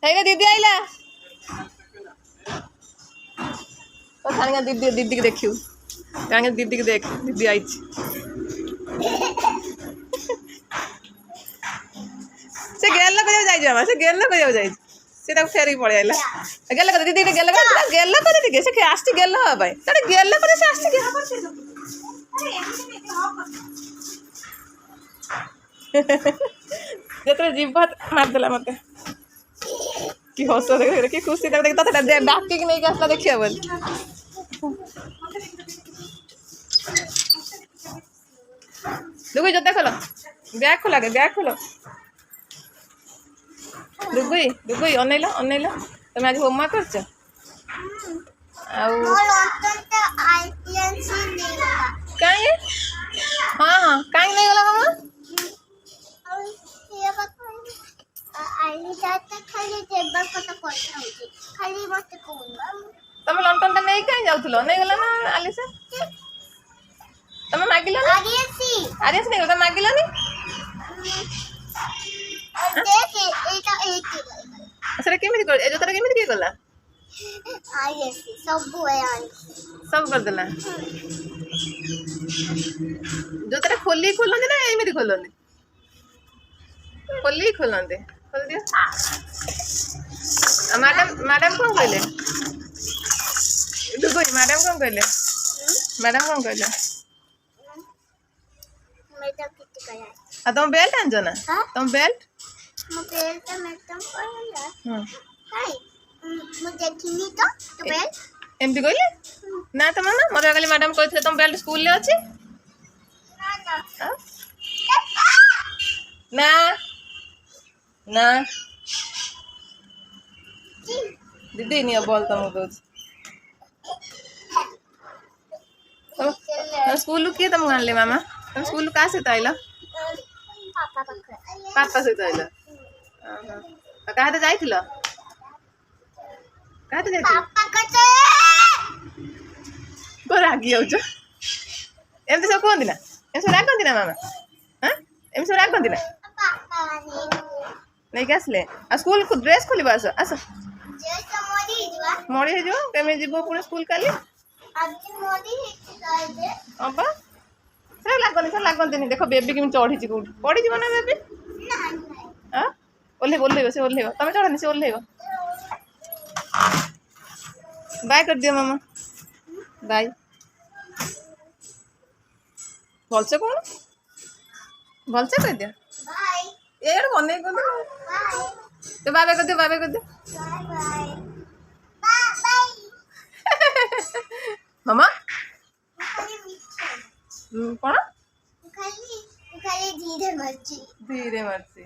है दीदी आइला ओ दीदी दीदी के देखियो दीदी के देख दीदी आई से गेल कर जाई से गेल कर जाई से फेरिक पड़े आइला गेल कर दीदी गेल कर टिके से आसती गेल भाई तड़े गेल कर से आसती जेतरे जीभ मारदेला मते कि हस देख कि खुशी देख तते डाकी के नहीं के आसला देखिया बोल दुगुई जो देखलो बैग खोला के बैग खोलो दुगुई दुगुई अनैला अनैला तुम आज होमवर्क करछ काहे हां हां काहे नहीं गला मामा तुम लंटन नहीं कहीं जाऊथलो नहीं गला ना आलिसा तुम मागिलो ना आरियस नहीं गला मागिलो नी असरे केमिति कर ए जोतरा केमिति के गला आरियस सब कर देला जोतरा खोली खोलंदे ना एमिति खोलंदे खोली खोलंदे खोल दियो मैडम मैडम कौन कहले दुगुई मैडम कौन कहले मैडम कौन कहले तुम बेल्ट आनजो ना तुम बेल्ट एमती कहले ना तुम ना मत कल मैडम कहते तुम बेल्ट स्कूल अच्छी ना ना दीदी नहीं बोल तुम कह स्कूल किए तुम आनले मामा तुम स्कूल क्या सहित आइल पापा सहित आइल क्या जाइल क्या रागी जाऊच एमती सब कहती ना एम सब रागती ना मामा हाँ एम सब रागती ना नहीं क्या आसले स्कूल ड्रेस खोल आस आस मड़ी हो केमी जीव पुणी स्कूल काली अबा से लगती देख बेबी केमी चढ़ी कौट पड़ी जीव ना बेबी हाँ ओल्ल से ओल्ल तुम चढ़नी से ओल्ल बाय कर दियो मामा बाय भलसे कौन भलसे कह दिया ये बन तो बाय बाय कर दियो बाय बाय कर दियो मामा कौन धीरे मर्ची